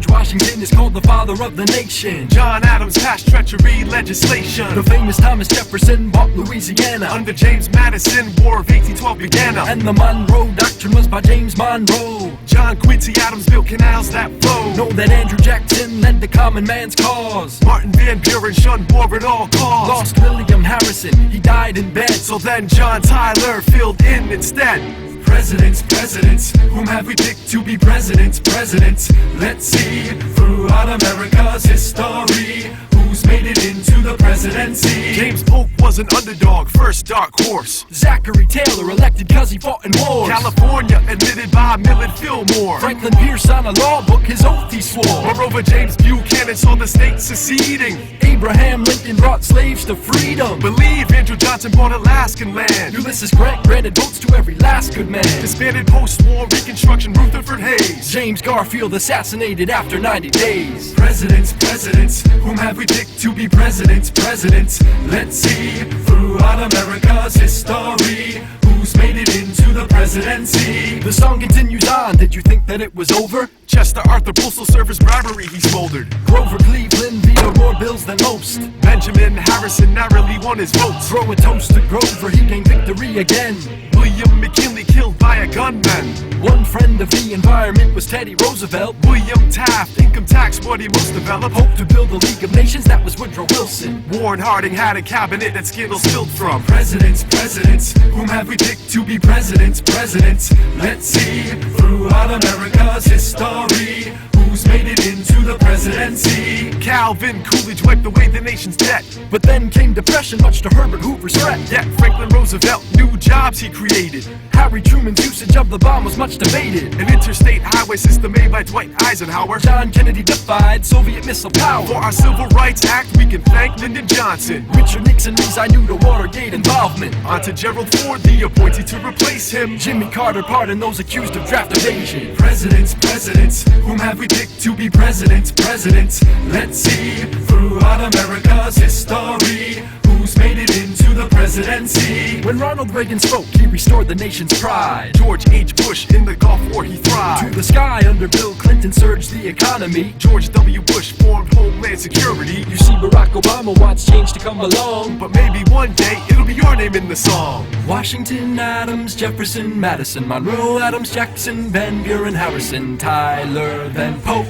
George Washington is called the father of the nation. John Adams passed treachery legislation. The famous Thomas Jefferson bought Louisiana. Under James Madison, War of 1812 began. And the Monroe Doctrine was by James Monroe. John Quincy Adams built canals that flow. Know that Andrew Jackson led the common man's cause. Martin Van Buren shunned war at all costs. Lost William Harrison, he died in bed. So then John Tyler filled in instead. Presidents, presidents, whom have we picked to be presidents, presidents? Let's see, throughout America's history, who's made it into the presidency? James Polk was an underdog, first dark horse. Zachary Taylor elected cause he fought in wars. California admitted by Millard Fillmore. Franklin Pierce on a law book, his oath he swore. Moreover, James Buchanan saw the state seceding. Abraham Lincoln brought slaves to freedom. Believe Andrew Johnson bought Alaskan land. Ulysses Grant granted votes to every last good man. Disbanded post-war Reconstruction Rutherford Hayes. James Garfield assassinated after 90 days. Presidents, presidents, whom have we picked to be presidents, presidents? Let's see, throughout America's history, who's made it into the presidency? The song continues on, did you think that it was over? Chester Arthur, Postal Service bribery he smoldered. Grover Cleveland vetoed more bills than most. Benjamin Harrison narrowly won his votes. Throw a toast to Grover, he gained victory again. William McKinley killed by a gunman. One friend of the environment was Teddy Roosevelt. William Taft, income tax what he most developed. Hoped to build the League of Nations, that was Woodrow Wilson. Warren Harding had a cabinet that scandal spilled from. Presidents, presidents, whom have we picked to be presidents, presidents? Let's see, throughout America's history, who's made it into the presidency? Calvin Coolidge wiped away the nation's debt. But then came depression, much to Herbert Hoover's threat. Yet Franklin Roosevelt, new jobs he created. Harry Truman's usage of the bomb was much debated. An interstate highway system made by Dwight Eisenhower. John Kennedy defied Soviet missile power. For our Civil Rights Act, we can thank Lyndon Johnson. Richard Nixon resigned due to Watergate involvement. On to Gerald Ford, the appointee to replace him. Jimmy Carter pardoned those accused of draft evasion. Presidents, presidents, whom have we picked to be presidents, presidents? Let's see, throughout America's history, who's made it into the presidency? When Ronald Reagan spoke, he restored the nation's pride. George H. Bush in the Gulf War he To thrived. the sky under Bill Clinton surged the economy. George W. Bush formed Homeland Security. You see, Barack Obama wants change to come along. But maybe one day it'll be your name in the song. Washington, Adams, Jefferson, Madison, Monroe, Adams, Jackson, Van Buren, Harrison, Tyler, then Polk,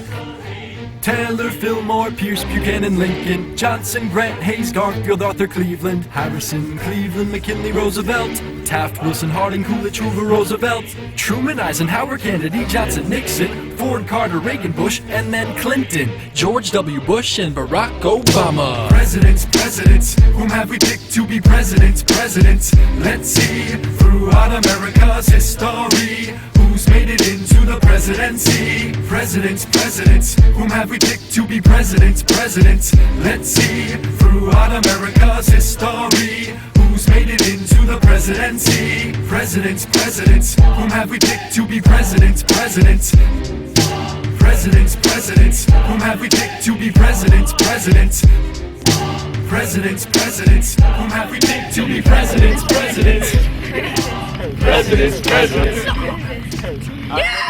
Taylor, Fillmore, Pierce, Buchanan, Lincoln, Johnson, Grant, Hayes, Garfield, Arthur, Cleveland, Harrison, Cleveland, McKinley, Roosevelt, Taft, Wilson, Harding, Coolidge, Hoover, Roosevelt, Truman, Eisenhower, Kennedy, Johnson, Nixon, Ford, Carter, Reagan, Bush, and then Clinton, George W. Bush, and Barack Obama. Presidents, presidents, whom have we picked to be presidents, presidents? Let's see, throughout America's history, who's made it into the presidency? Presidents, presidents, whom have we picked to be presidents, presidents? Let's see, throughout America's history, who's made it into the presidency? Presidents, presidents, whom have we picked to be presidents, presidents? Presidents, presidents, whom have we picked to be presidents, presidents? Presidents, presidents, whom have we picked to be presidents, presidents? Presidents, presidents. Yeah!